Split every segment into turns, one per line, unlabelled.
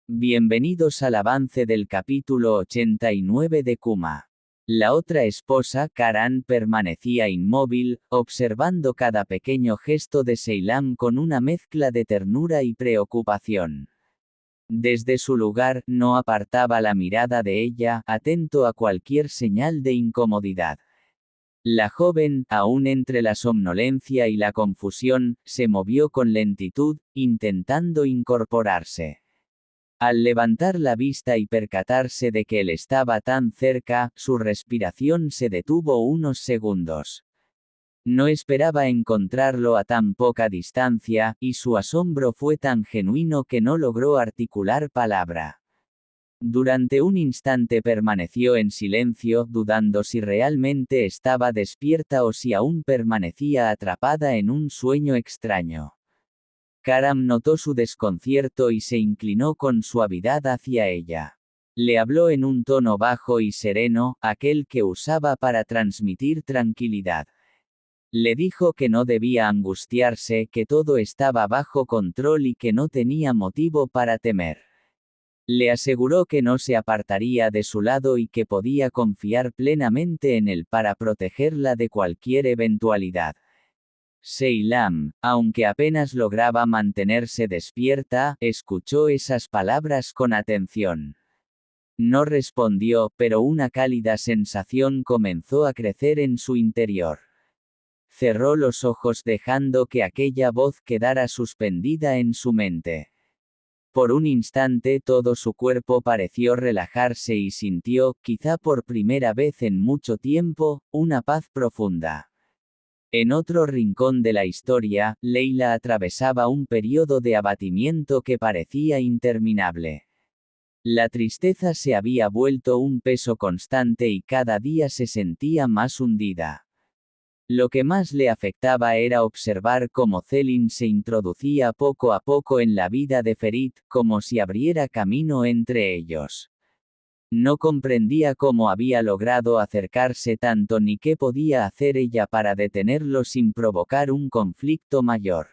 Bienvenidos al avance del capítulo 89 de Kuma. La otra esposa, Karan, permanecía inmóvil, observando cada pequeño gesto de Seilam con una mezcla de ternura y preocupación. Desde su lugar, no apartaba la mirada de ella, atento a cualquier señal de incomodidad. La joven, aún entre la somnolencia y la confusión, se movió con lentitud, intentando incorporarse. Al levantar la vista y percatarse de que él estaba tan cerca, su respiración se detuvo unos segundos. No esperaba encontrarlo a tan poca distancia, y su asombro fue tan genuino que no logró articular palabra. Durante un instante permaneció en silencio, dudando si realmente estaba despierta o si aún permanecía atrapada en un sueño extraño. Karan notó su desconcierto y se inclinó con suavidad hacia ella. Le habló en un tono bajo y sereno, aquel que usaba para transmitir tranquilidad. Le dijo que no debía angustiarse, que todo estaba bajo control y que no tenía motivo para temer. Le aseguró que no se apartaría de su lado y que podía confiar plenamente en él para protegerla de cualquier eventualidad. Seilam, aunque apenas lograba mantenerse despierta, escuchó esas palabras con atención. No respondió, pero una cálida sensación comenzó a crecer en su interior. Cerró los ojos dejando que aquella voz quedara suspendida en su mente. Por un instante todo su cuerpo pareció relajarse y sintió, quizá por primera vez en mucho tiempo, una paz profunda. En otro rincón de la historia, Leila atravesaba un periodo de abatimiento que parecía interminable. La tristeza se había vuelto un peso constante y cada día se sentía más hundida. Lo que más le afectaba era observar cómo Celin se introducía poco a poco en la vida de Ferit, como si abriera camino entre ellos. No comprendía cómo había logrado acercarse tanto ni qué podía hacer ella para detenerlo sin provocar un conflicto mayor.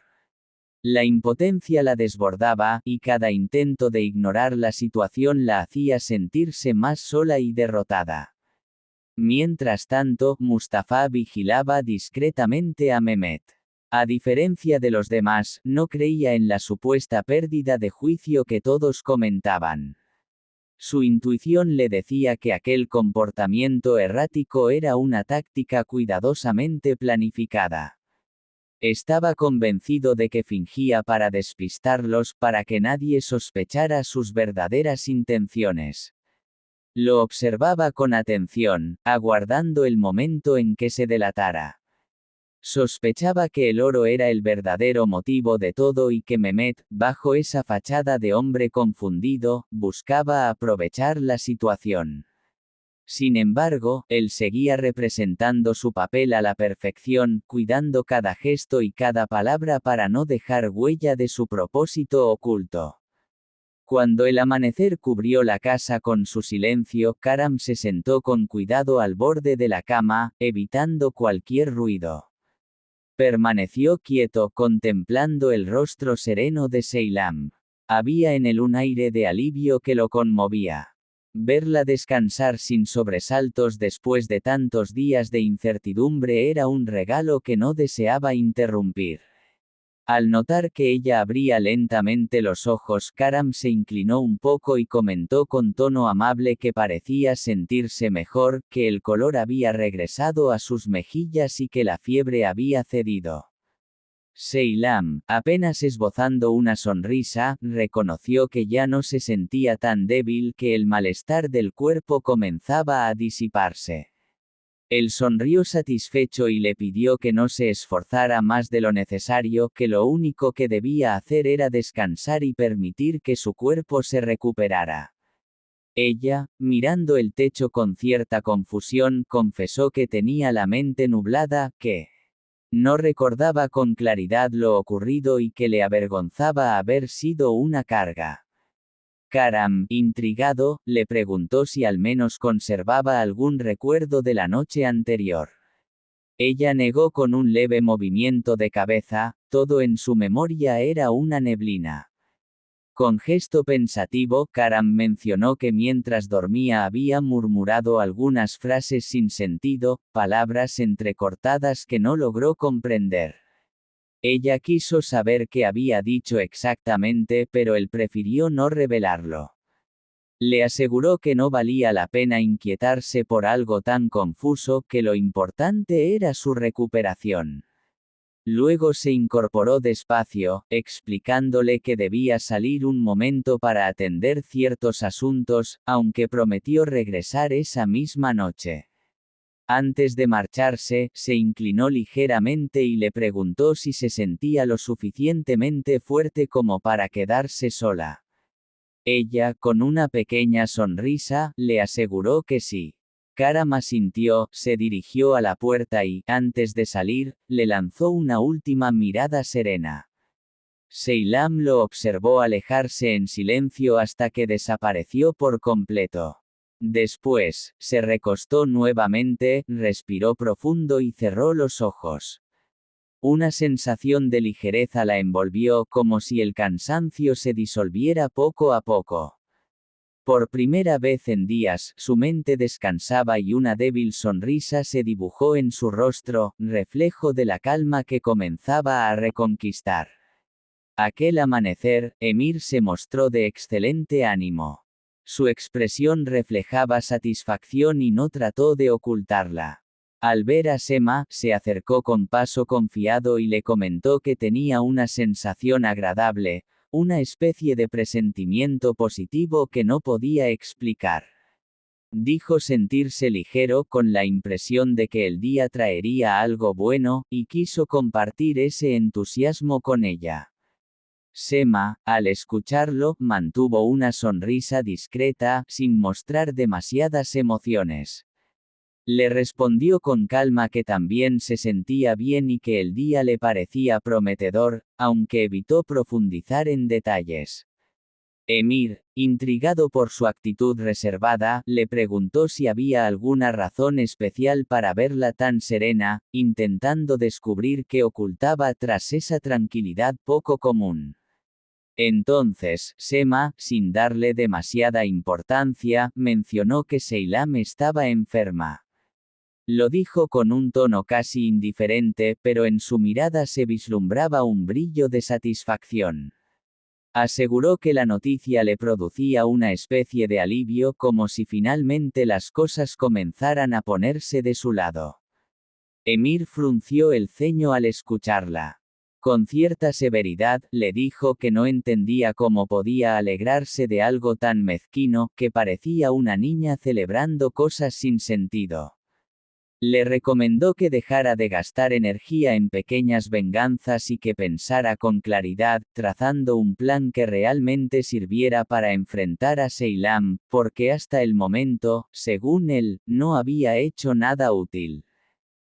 La impotencia la desbordaba, y cada intento de ignorar la situación la hacía sentirse más sola y derrotada. Mientras tanto, Mustafa vigilaba discretamente a Mehmet. A diferencia de los demás, no creía en la supuesta pérdida de juicio que todos comentaban. Su intuición le decía que aquel comportamiento errático era una táctica cuidadosamente planificada. Estaba convencido de que fingía para despistarlos, para que nadie sospechara sus verdaderas intenciones. Lo observaba con atención, aguardando el momento en que se delatara. Sospechaba que el oro era el verdadero motivo de todo y que Mehmet, bajo esa fachada de hombre confundido, buscaba aprovechar la situación. Sin embargo, él seguía representando su papel a la perfección, cuidando cada gesto y cada palabra para no dejar huella de su propósito oculto. Cuando el amanecer cubrió la casa con su silencio, Karan se sentó con cuidado al borde de la cama, evitando cualquier ruido. Permaneció quieto, contemplando el rostro sereno de Seilam. Había en él un aire de alivio que lo conmovía. Verla descansar sin sobresaltos después de tantos días de incertidumbre era un regalo que no deseaba interrumpir. Al notar que ella abría lentamente los ojos, Karan se inclinó un poco y comentó con tono amable que parecía sentirse mejor, que el color había regresado a sus mejillas y que la fiebre había cedido. Seilam, apenas esbozando una sonrisa, reconoció que ya no se sentía tan débil, que el malestar del cuerpo comenzaba a disiparse. Él sonrió satisfecho y le pidió que no se esforzara más de lo necesario, que lo único que debía hacer era descansar y permitir que su cuerpo se recuperara. Ella, mirando el techo con cierta confusión, confesó que tenía la mente nublada, que no recordaba con claridad lo ocurrido y que le avergonzaba haber sido una carga. Karan, intrigado, le preguntó si al menos conservaba algún recuerdo de la noche anterior. Ella negó con un leve movimiento de cabeza, todo en su memoria era una neblina. Con gesto pensativo, Karan mencionó que mientras dormía había murmurado algunas frases sin sentido, palabras entrecortadas que no logró comprender. Ella quiso saber qué había dicho exactamente, pero él prefirió no revelarlo. Le aseguró que no valía la pena inquietarse por algo tan confuso, que lo importante era su recuperación. Luego se incorporó despacio, explicándole que debía salir un momento para atender ciertos asuntos, aunque prometió regresar esa misma noche. Antes de marcharse, se inclinó ligeramente y le preguntó si se sentía lo suficientemente fuerte como para quedarse sola. Ella, con una pequeña sonrisa, le aseguró que sí. Karam asintió, se dirigió a la puerta y, antes de salir, le lanzó una última mirada serena. Seilam lo observó alejarse en silencio hasta que desapareció por completo. Después, se recostó nuevamente, respiró profundo y cerró los ojos. Una sensación de ligereza la envolvió, como si el cansancio se disolviera poco a poco. Por primera vez en días, su mente descansaba y una débil sonrisa se dibujó en su rostro, reflejo de la calma que comenzaba a reconquistar. Aquel amanecer, Emir se mostró de excelente ánimo. Su expresión reflejaba satisfacción y no trató de ocultarla. Al ver a Sema, se acercó con paso confiado y le comentó que tenía una sensación agradable, una especie de presentimiento positivo que no podía explicar. Dijo sentirse ligero, con la impresión de que el día traería algo bueno, y quiso compartir ese entusiasmo con ella. Sema, al escucharlo, mantuvo una sonrisa discreta, sin mostrar demasiadas emociones. Le respondió con calma que también se sentía bien y que el día le parecía prometedor, aunque evitó profundizar en detalles. Emir, intrigado por su actitud reservada, le preguntó si había alguna razón especial para verla tan serena, intentando descubrir qué ocultaba tras esa tranquilidad poco común. Entonces, Sema, sin darle demasiada importancia, mencionó que Seilam estaba enferma. Lo dijo con un tono casi indiferente, pero en su mirada se vislumbraba un brillo de satisfacción. Aseguró que la noticia le producía una especie de alivio, como si finalmente las cosas comenzaran a ponerse de su lado. Emir frunció el ceño al escucharla. Con cierta severidad, le dijo que no entendía cómo podía alegrarse de algo tan mezquino, que parecía una niña celebrando cosas sin sentido. Le recomendó que dejara de gastar energía en pequeñas venganzas y que pensara con claridad, trazando un plan que realmente sirviera para enfrentar a Seilam, porque hasta el momento, según él, no había hecho nada útil.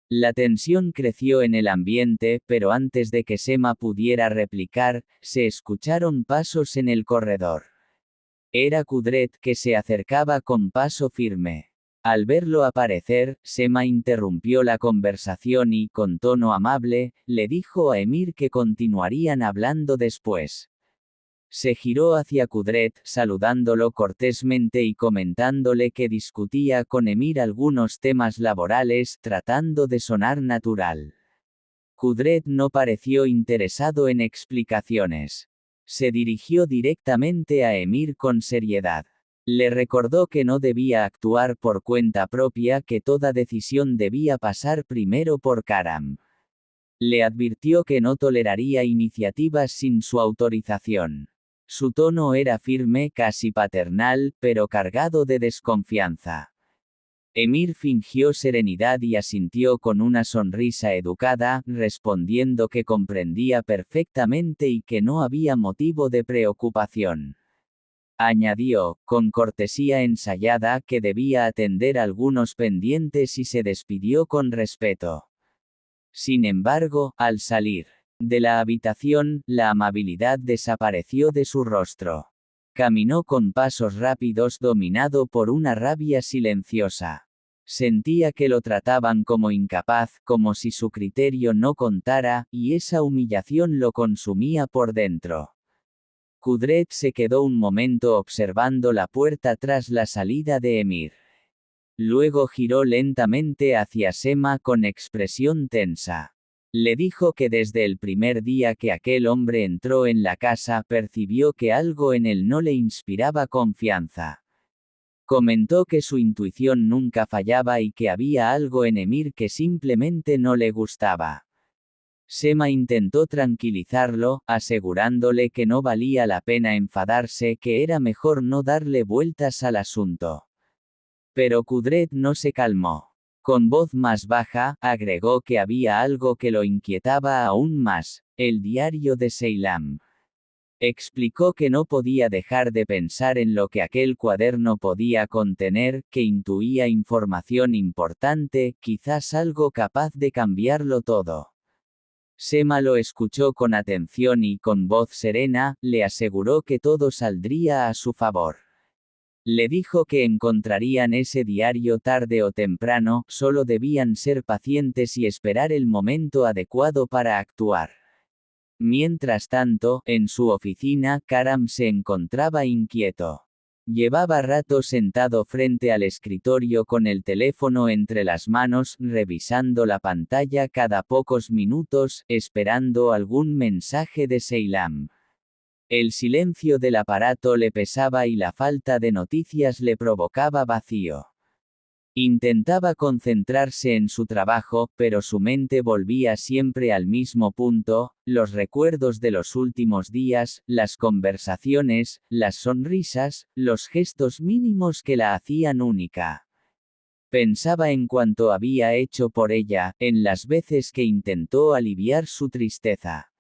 La tensión creció en el ambiente, pero antes de que Sema pudiera replicar, se escucharon pasos en el corredor. Era Kudret, que se acercaba con paso firme. Al verlo aparecer, Sema interrumpió la conversación y, con tono amable, le dijo a Emir que continuarían hablando después. Se giró hacia Kudret, saludándolo cortésmente y comentándole que discutía con Emir algunos temas laborales, tratando de sonar natural. Kudret no pareció interesado en explicaciones. Se dirigió directamente a Emir con seriedad. Le recordó que no debía actuar por cuenta propia, que toda decisión debía pasar primero por Karam. Le advirtió que no toleraría iniciativas sin su autorización. Su tono era firme, casi paternal, pero cargado de desconfianza. Emir fingió serenidad y asintió con una sonrisa educada, respondiendo que comprendía perfectamente y que no había motivo de preocupación. Añadió, con cortesía ensayada, que debía atender algunos pendientes y se despidió con respeto. Sin embargo, al salir de la habitación, la amabilidad desapareció de su rostro. Caminó con pasos rápidos, dominado por una rabia silenciosa. Sentía que lo trataban como incapaz, como si su criterio no contara, y esa humillación lo consumía por dentro. Kudret se quedó un momento observando la puerta tras la salida de Emir. Luego giró lentamente hacia Sema con expresión tensa. Le dijo que desde el primer día que aquel hombre entró en la casa percibió que algo en él no le inspiraba confianza. Comentó que su intuición nunca fallaba y que había algo en Emir que simplemente no le gustaba. Sema intentó tranquilizarlo, asegurándole que no valía la pena enfadarse, que era mejor no darle vueltas al asunto. Pero Kudret no se calmó. Con voz más baja, agregó que había algo que lo inquietaba aún más: el diario de Seilam. Explicó que no podía dejar de pensar en lo que aquel cuaderno podía contener, que intuía información importante, quizás algo capaz de cambiarlo todo. Sema lo escuchó con atención y con voz serena, le aseguró que todo saldría a su favor. Le dijo que encontrarían ese diario tarde o temprano, solo debían ser pacientes y esperar el momento adecuado para actuar. Mientras tanto, en su oficina, Karam se encontraba inquieto. Llevaba rato sentado frente al escritorio con el teléfono entre las manos, revisando la pantalla cada pocos minutos, esperando algún mensaje de Seilam. El silencio del aparato le pesaba y la falta de noticias le provocaba vacío. Intentaba concentrarse en su trabajo, pero su mente volvía siempre al mismo punto: los recuerdos de los últimos días, las conversaciones, las sonrisas, los gestos mínimos que la hacían única. Pensaba en cuanto había hecho por ella, en las veces que intentó aliviar su tristeza.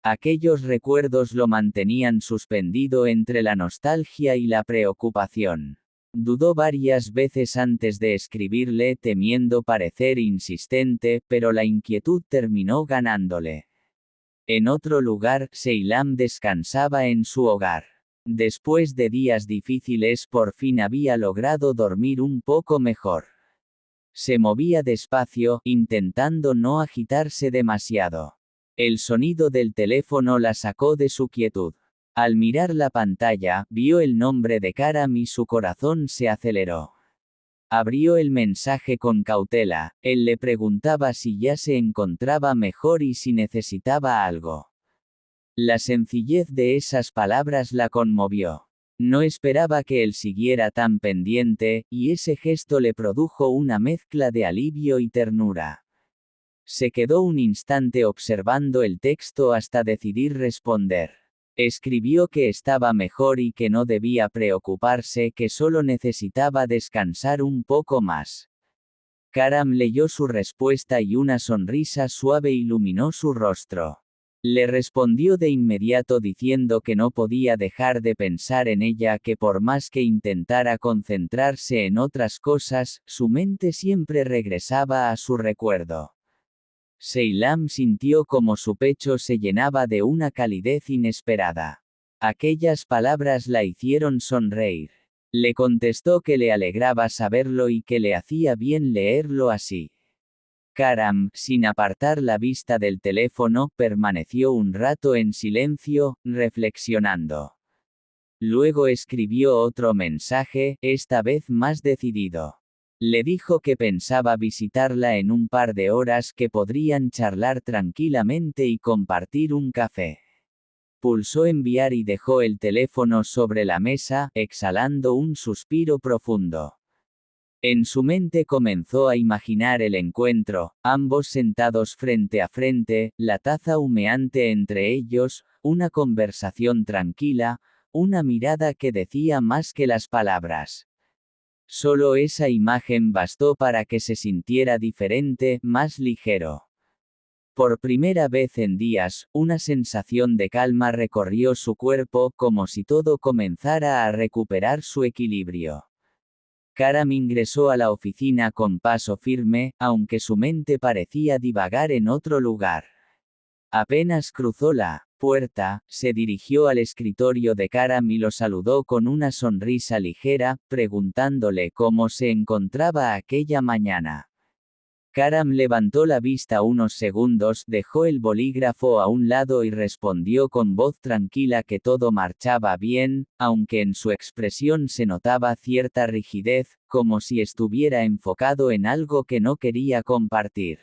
Aquellos recuerdos lo mantenían suspendido entre la nostalgia y la preocupación. Dudó varias veces antes de escribirle, temiendo parecer insistente, pero la inquietud terminó ganándole. En otro lugar, Seilam descansaba en su hogar. Después de días difíciles, por fin había logrado dormir un poco mejor. Se movía despacio, intentando no agitarse demasiado. El sonido del teléfono la sacó de su quietud. Al mirar la pantalla, vio el nombre de Karam y su corazón se aceleró. Abrió el mensaje con cautela. Él le preguntaba si ya se encontraba mejor y si necesitaba algo. La sencillez de esas palabras la conmovió. No esperaba que él siguiera tan pendiente, y ese gesto le produjo una mezcla de alivio y ternura. Se quedó un instante observando el texto hasta decidir responder. Escribió que estaba mejor y que no debía preocuparse, que solo necesitaba descansar un poco más. Karam leyó su respuesta y una sonrisa suave iluminó su rostro. Le respondió de inmediato diciendo que no podía dejar de pensar en ella, que por más que intentara concentrarse en otras cosas, su mente siempre regresaba a su recuerdo. Seilam sintió como su pecho se llenaba de una calidez inesperada. Aquellas palabras la hicieron sonreír. Le contestó que le alegraba saberlo y que le hacía bien leerlo así. Karam, sin apartar la vista del teléfono, permaneció un rato en silencio, reflexionando. Luego escribió otro mensaje, esta vez más decidido. Le dijo que pensaba visitarla en un par de horas, que podrían charlar tranquilamente y compartir un café. Pulsó enviar y dejó el teléfono sobre la mesa, exhalando un suspiro profundo. En su mente comenzó a imaginar el encuentro, ambos sentados frente a frente, la taza humeante entre ellos, una conversación tranquila, una mirada que decía más que las palabras. Solo esa imagen bastó para que se sintiera diferente, más ligero. Por primera vez en días, una sensación de calma recorrió su cuerpo, como si todo comenzara a recuperar su equilibrio. Karam ingresó a la oficina con paso firme, aunque su mente parecía divagar en otro lugar. Apenas cruzó la puerta, se dirigió al escritorio de Karam y lo saludó con una sonrisa ligera, preguntándole cómo se encontraba aquella mañana. Karam levantó la vista unos segundos, dejó el bolígrafo a un lado y respondió con voz tranquila que todo marchaba bien, aunque en su expresión se notaba cierta rigidez, como si estuviera enfocado en algo que no quería compartir.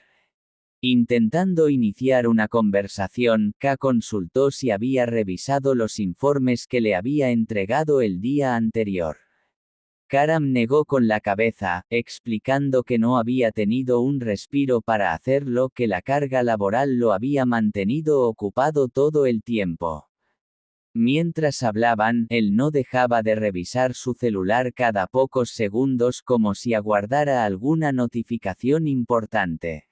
Intentando iniciar una conversación, K consultó si había revisado los informes que le había entregado el día anterior. Karam negó con la cabeza, explicando que no había tenido un respiro para hacerlo, que la carga laboral lo había mantenido ocupado todo el tiempo. Mientras hablaban, él no dejaba de revisar su celular cada pocos segundos como si aguardara alguna notificación importante.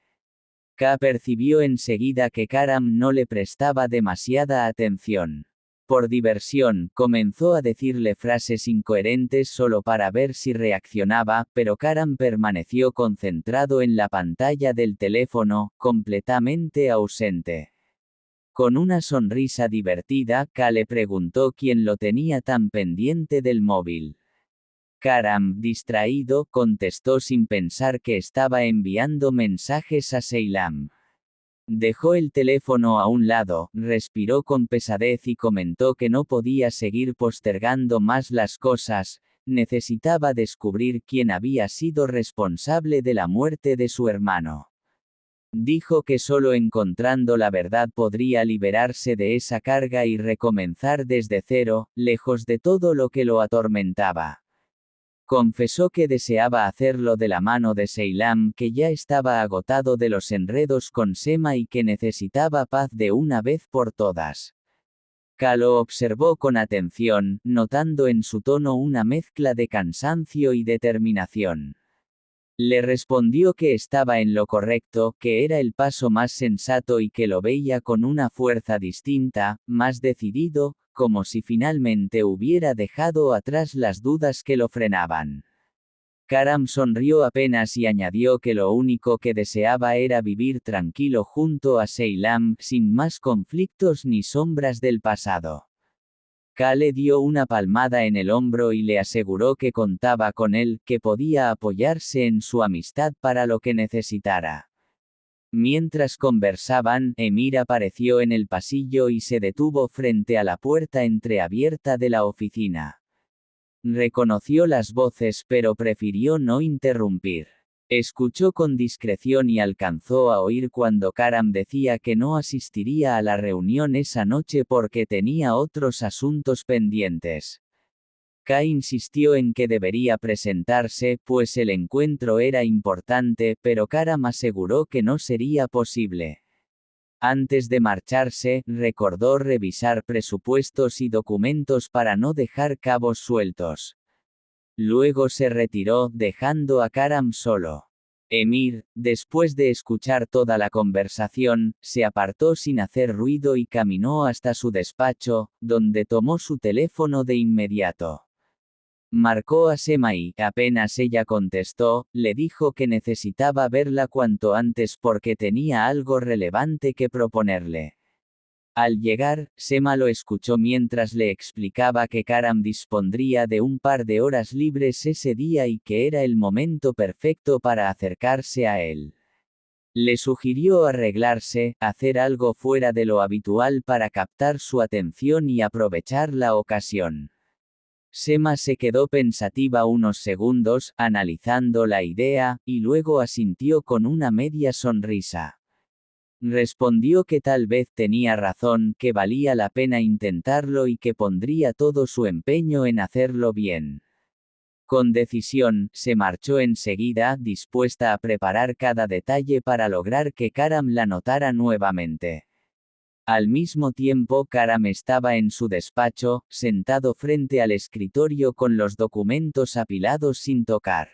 K percibió enseguida que Karam no le prestaba demasiada atención. Por diversión, comenzó a decirle frases incoherentes solo para ver si reaccionaba, pero Karam permaneció concentrado en la pantalla del teléfono, completamente ausente. Con una sonrisa divertida, K le preguntó quién lo tenía tan pendiente del móvil. Karam, distraído, contestó sin pensar que estaba enviando mensajes a Seilam. Dejó el teléfono a un lado, respiró con pesadez y comentó que no podía seguir postergando más las cosas, necesitaba descubrir quién había sido responsable de la muerte de su hermano. Dijo que solo encontrando la verdad podría liberarse de esa carga y recomenzar desde cero, lejos de todo lo que lo atormentaba. Confesó que deseaba hacerlo de la mano de Seilam, que ya estaba agotado de los enredos con Sema y que necesitaba paz de una vez por todas. K lo observó con atención, notando en su tono una mezcla de cansancio y determinación. Le respondió que estaba en lo correcto, que era el paso más sensato y que lo veía con una fuerza distinta, más decidido, como si finalmente hubiera dejado atrás las dudas que lo frenaban. Karam sonrió apenas y añadió que lo único que deseaba era vivir tranquilo junto a Seilam, sin más conflictos ni sombras del pasado. K le dio una palmada en el hombro y le aseguró que contaba con él, que podía apoyarse en su amistad para lo que necesitara. Mientras conversaban, Emir apareció en el pasillo y se detuvo frente a la puerta entreabierta de la oficina. Reconoció las voces pero prefirió no interrumpir. Escuchó con discreción y alcanzó a oír cuando Karam decía que no asistiría a la reunión esa noche porque tenía otros asuntos pendientes. K insistió en que debería presentarse, pues el encuentro era importante, pero Karam aseguró que no sería posible. Antes de marcharse, recordó revisar presupuestos y documentos para no dejar cabos sueltos. Luego se retiró, dejando a Karam solo. Emir, después de escuchar toda la conversación, se apartó sin hacer ruido y caminó hasta su despacho, donde tomó su teléfono de inmediato. Marcó a Sema y, apenas ella contestó, le dijo que necesitaba verla cuanto antes porque tenía algo relevante que proponerle. Al llegar, Sema lo escuchó mientras le explicaba que Karam dispondría de un par de horas libres ese día y que era el momento perfecto para acercarse a él. Le sugirió arreglarse, hacer algo fuera de lo habitual para captar su atención y aprovechar la ocasión. Sema se quedó pensativa unos segundos, analizando la idea, y luego asintió con una media sonrisa. Respondió que tal vez tenía razón, que valía la pena intentarlo y que pondría todo su empeño en hacerlo bien. Con decisión, se marchó enseguida, dispuesta a preparar cada detalle para lograr que Karam la notara nuevamente. Al mismo tiempo, Karam estaba en su despacho, sentado frente al escritorio con los documentos apilados sin tocar.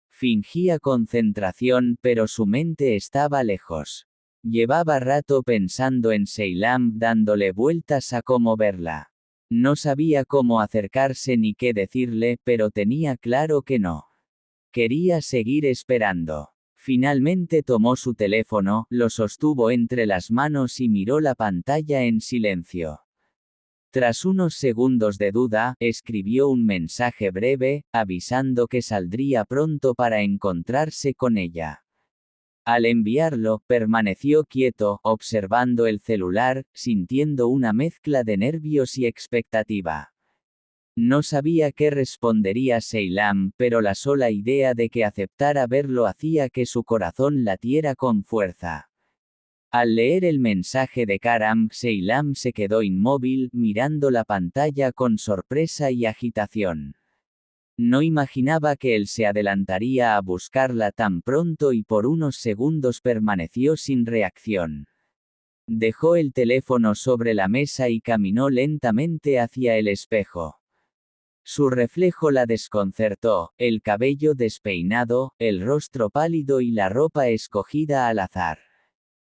Fingía concentración, pero su mente estaba lejos. Llevaba rato pensando en Seilam, dándole vueltas a cómo verla. No sabía cómo acercarse ni qué decirle, pero tenía claro que no. Quería seguir esperando. Finalmente tomó su teléfono, lo sostuvo entre las manos y miró la pantalla en silencio. Tras unos segundos de duda, escribió un mensaje breve, avisando que saldría pronto para encontrarse con ella. Al enviarlo, permaneció quieto, observando el celular, sintiendo una mezcla de nervios y expectativa. No sabía qué respondería Seilam, pero la sola idea de que aceptara verlo hacía que su corazón latiera con fuerza. Al leer el mensaje de Karam, Seilam se quedó inmóvil, mirando la pantalla con sorpresa y agitación. No imaginaba que él se adelantaría a buscarla tan pronto y por unos segundos permaneció sin reacción. Dejó el teléfono sobre la mesa y caminó lentamente hacia el espejo. Su reflejo la desconcertó, el cabello despeinado, el rostro pálido y la ropa escogida al azar.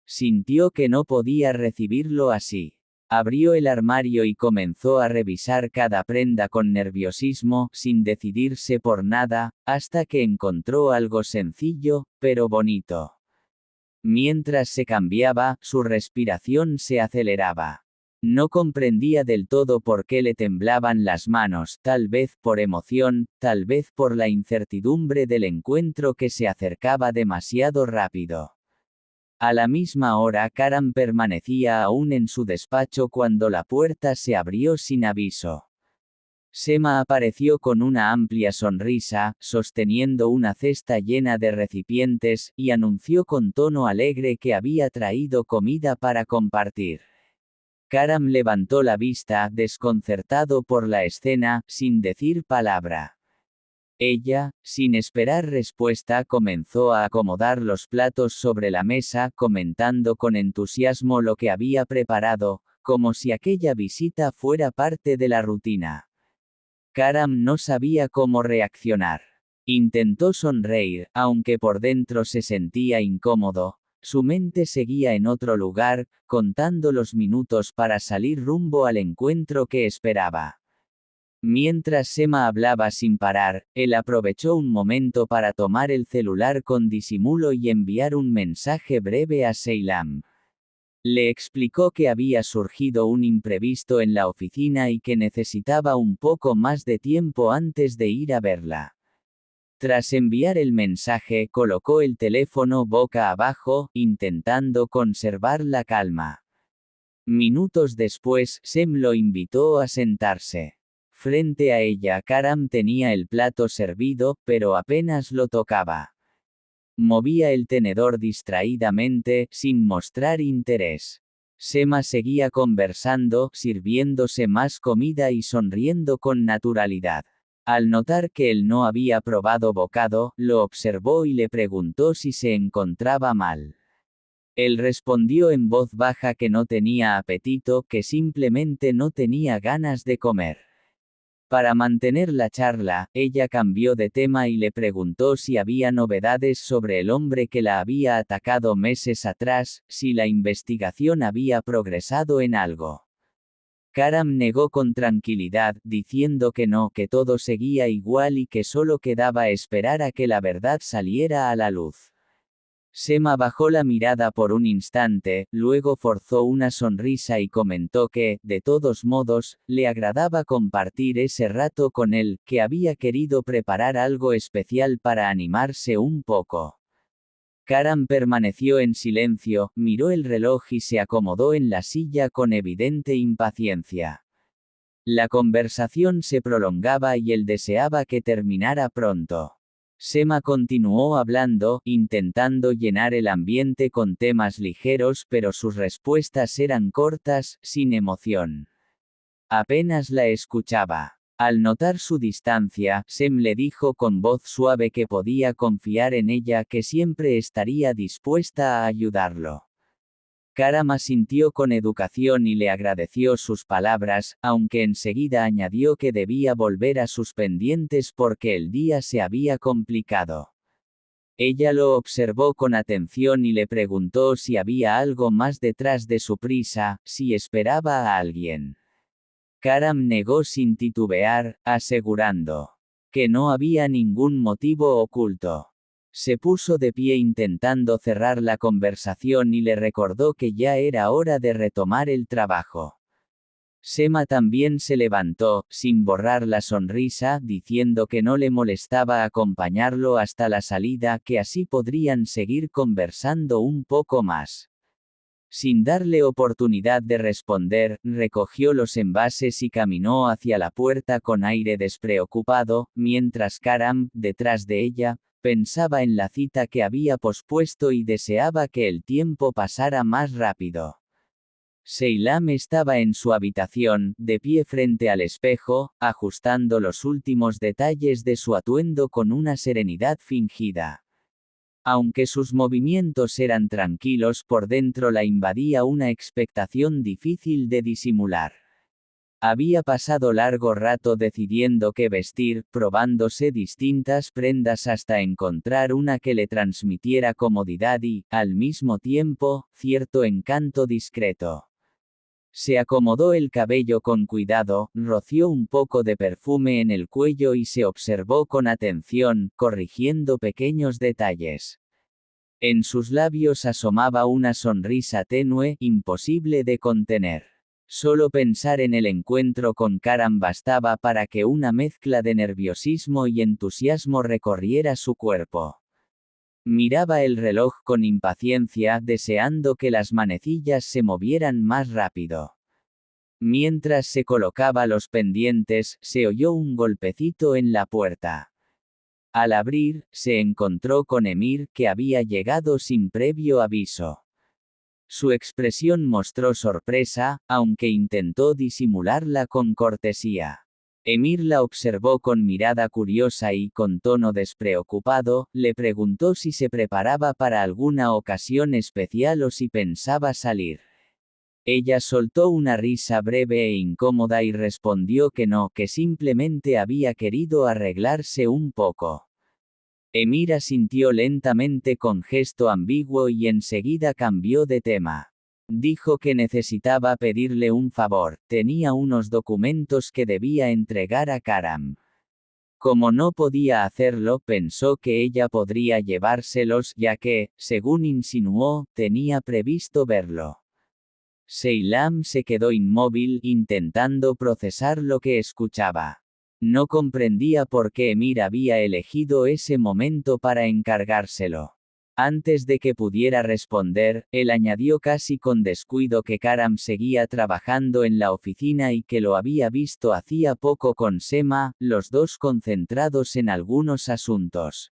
Sintió que no podía recibirlo así. Abrió el armario y comenzó a revisar cada prenda con nerviosismo, sin decidirse por nada, hasta que encontró algo sencillo, pero bonito. Mientras se cambiaba, su respiración se aceleraba. No comprendía del todo por qué le temblaban las manos, tal vez por emoción, tal vez por la incertidumbre del encuentro que se acercaba demasiado rápido. A la misma hora Karam permanecía aún en su despacho cuando la puerta se abrió sin aviso. Sema apareció con una amplia sonrisa, sosteniendo una cesta llena de recipientes, y anunció con tono alegre que había traído comida para compartir. Karam levantó la vista, desconcertado por la escena, sin decir palabra. Ella, sin esperar respuesta, comenzó a acomodar los platos sobre la mesa, comentando con entusiasmo lo que había preparado, como si aquella visita fuera parte de la rutina. Karam no sabía cómo reaccionar. Intentó sonreír, aunque por dentro se sentía incómodo. Su mente seguía en otro lugar, contando los minutos para salir rumbo al encuentro que esperaba. Mientras Sema hablaba sin parar, él aprovechó un momento para tomar el celular con disimulo y enviar un mensaje breve a Seilam. Le explicó que había surgido un imprevisto en la oficina y que necesitaba un poco más de tiempo antes de ir a verla. Tras enviar el mensaje, colocó el teléfono boca abajo, intentando conservar la calma. Minutos después, Sem lo invitó a sentarse. Frente a ella, Karam tenía el plato servido, pero apenas lo tocaba. Movía el tenedor distraídamente, sin mostrar interés. Sema seguía conversando, sirviéndose más comida y sonriendo con naturalidad. Al notar que él no había probado bocado, lo observó y le preguntó si se encontraba mal. Él respondió en voz baja que no tenía apetito, que simplemente no tenía ganas de comer. Para mantener la charla, ella cambió de tema y le preguntó si había novedades sobre el hombre que la había atacado meses atrás, si la investigación había progresado en algo. Karam negó con tranquilidad, diciendo que no, que todo seguía igual y que solo quedaba esperar a que la verdad saliera a la luz. Sema bajó la mirada por un instante, luego forzó una sonrisa y comentó que, de todos modos, le agradaba compartir ese rato con él, que había querido preparar algo especial para animarse un poco. Karam permaneció en silencio, miró el reloj y se acomodó en la silla con evidente impaciencia. La conversación se prolongaba y él deseaba que terminara pronto. Sema continuó hablando, intentando llenar el ambiente con temas ligeros, pero sus respuestas eran cortas, sin emoción. Apenas la escuchaba. Al notar su distancia, Sem le dijo con voz suave que podía confiar en ella, que siempre estaría dispuesta a ayudarlo. Karam asintió con educación y le agradeció sus palabras, aunque enseguida añadió que debía volver a sus pendientes porque el día se había complicado. Ella lo observó con atención y le preguntó si había algo más detrás de su prisa, si esperaba a alguien. Karam negó sin titubear, asegurando que no había ningún motivo oculto. Se puso de pie intentando cerrar la conversación y le recordó que ya era hora de retomar el trabajo. Sema también se levantó, sin borrar la sonrisa, diciendo que no le molestaba acompañarlo hasta la salida, que así podrían seguir conversando un poco más. Sin darle oportunidad de responder, recogió los envases y caminó hacia la puerta con aire despreocupado, mientras Karam, detrás de ella, pensaba en la cita que había pospuesto y deseaba que el tiempo pasara más rápido. Seilam estaba en su habitación, de pie frente al espejo, ajustando los últimos detalles de su atuendo con una serenidad fingida. Aunque sus movimientos eran tranquilos, por dentro la invadía una expectación difícil de disimular. Había pasado largo rato decidiendo qué vestir, probándose distintas prendas hasta encontrar una que le transmitiera comodidad y, al mismo tiempo, cierto encanto discreto. Se acomodó el cabello con cuidado, roció un poco de perfume en el cuello y se observó con atención, corrigiendo pequeños detalles. En sus labios asomaba una sonrisa tenue, imposible de contener. Solo pensar en el encuentro con Karam bastaba para que una mezcla de nerviosismo y entusiasmo recorriera su cuerpo. Miraba el reloj con impaciencia, deseando que las manecillas se movieran más rápido. Mientras se colocaba los pendientes, se oyó un golpecito en la puerta. Al abrir, se encontró con Emir, que había llegado sin previo aviso. Su expresión mostró sorpresa, aunque intentó disimularla con cortesía. Emir la observó con mirada curiosa y, con tono despreocupado, le preguntó si se preparaba para alguna ocasión especial o si pensaba salir. Ella soltó una risa breve e incómoda y respondió que no, que simplemente había querido arreglarse un poco. Emir asintió lentamente con gesto ambiguo y enseguida cambió de tema. Dijo que necesitaba pedirle un favor, tenía unos documentos que debía entregar a Karam. Como no podía hacerlo, pensó que ella podría llevárselos, ya que, según insinuó, tenía previsto verlo. Seilam se quedó inmóvil, intentando procesar lo que escuchaba. No comprendía por qué Emir había elegido ese momento para encargárselo. Antes de que pudiera responder, él añadió casi con descuido que Karam seguía trabajando en la oficina y que lo había visto hacía poco con Sema, los dos concentrados en algunos asuntos.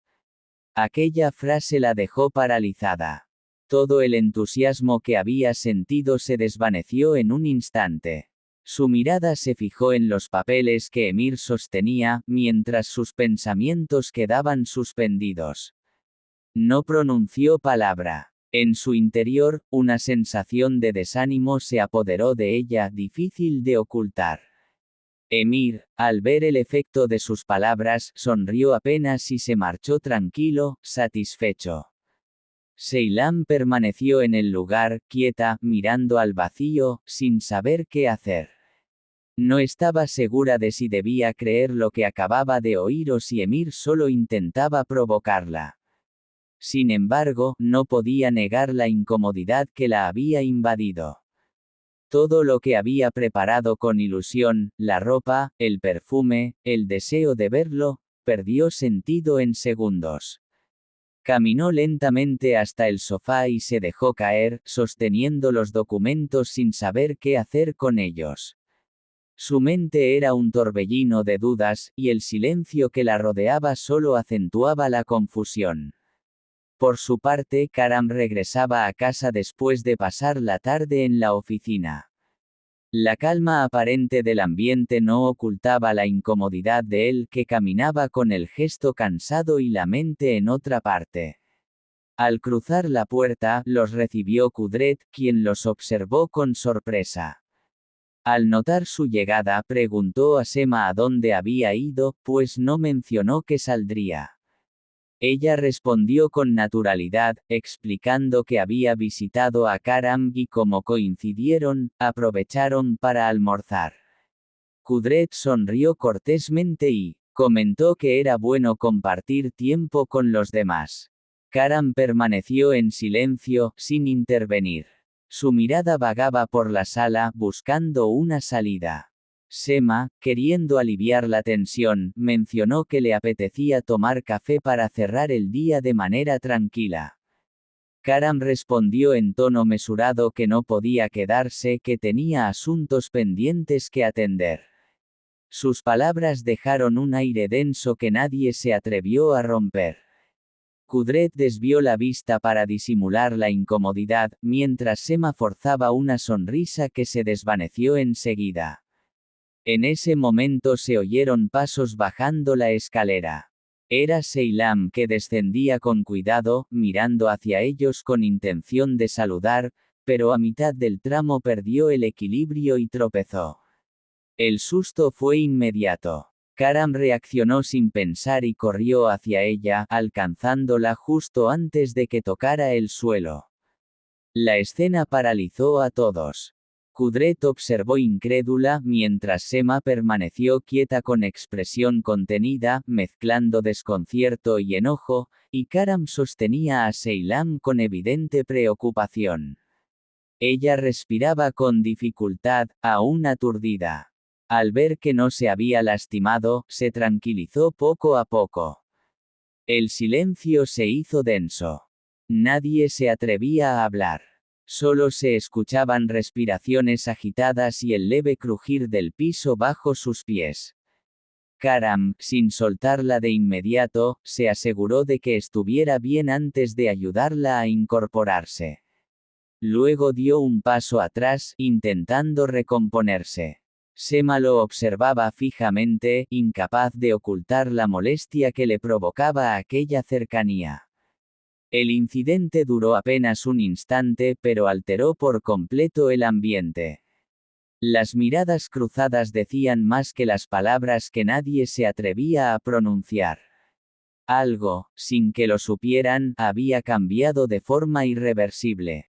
Aquella frase la dejó paralizada. Todo el entusiasmo que había sentido se desvaneció en un instante. Su mirada se fijó en los papeles que Emir sostenía, mientras sus pensamientos quedaban suspendidos. No pronunció palabra. En su interior, una sensación de desánimo se apoderó de ella, difícil de ocultar. Emir, al ver el efecto de sus palabras, sonrió apenas y se marchó tranquilo, satisfecho. Seilam permaneció en el lugar, quieta, mirando al vacío, sin saber qué hacer. No estaba segura de si debía creer lo que acababa de oír o si Emir solo intentaba provocarla. Sin embargo, no podía negar la incomodidad que la había invadido. Todo lo que había preparado con ilusión, la ropa, el perfume, el deseo de verlo, perdió sentido en segundos. Caminó lentamente hasta el sofá y se dejó caer, sosteniendo los documentos sin saber qué hacer con ellos. Su mente era un torbellino de dudas, y el silencio que la rodeaba solo acentuaba la confusión. Por su parte, Karam regresaba a casa después de pasar la tarde en la oficina. La calma aparente del ambiente no ocultaba la incomodidad de él, que caminaba con el gesto cansado y la mente en otra parte. Al cruzar la puerta, los recibió Kudret, quien los observó con sorpresa. Al notar su llegada, preguntó a Sema a dónde había ido, pues no mencionó que saldría. Ella respondió con naturalidad, explicando que había visitado a Karam y como coincidieron, aprovecharon para almorzar. Kudret sonrió cortésmente y comentó que era bueno compartir tiempo con los demás. Karam permaneció en silencio, sin intervenir. Su mirada vagaba por la sala buscando una salida. Sema, queriendo aliviar la tensión, mencionó que le apetecía tomar café para cerrar el día de manera tranquila. Karam respondió en tono mesurado que no podía quedarse, que tenía asuntos pendientes que atender. Sus palabras dejaron un aire denso que nadie se atrevió a romper. Kudret desvió la vista para disimular la incomodidad, mientras Sema forzaba una sonrisa que se desvaneció enseguida. En ese momento se oyeron pasos bajando la escalera. Era Seilam, que descendía con cuidado, mirando hacia ellos con intención de saludar, pero a mitad del tramo perdió el equilibrio y tropezó. El susto fue inmediato. Karam reaccionó sin pensar y corrió hacia ella, alcanzándola justo antes de que tocara el suelo. La escena paralizó a todos. Kudret observó incrédula, mientras Sema permaneció quieta con expresión contenida, mezclando desconcierto y enojo, y Karam sostenía a Seilam con evidente preocupación. Ella respiraba con dificultad, aún aturdida. Al ver que no se había lastimado, se tranquilizó poco a poco. El silencio se hizo denso. Nadie se atrevía a hablar. Solo se escuchaban respiraciones agitadas y el leve crujir del piso bajo sus pies. Karam, sin soltarla de inmediato, se aseguró de que estuviera bien antes de ayudarla a incorporarse. Luego dio un paso atrás, intentando recomponerse. Sema lo observaba fijamente, incapaz de ocultar la molestia que le provocaba aquella cercanía. El incidente duró apenas un instante, pero alteró por completo el ambiente. Las miradas cruzadas decían más que las palabras que nadie se atrevía a pronunciar. Algo, sin que lo supieran, había cambiado de forma irreversible.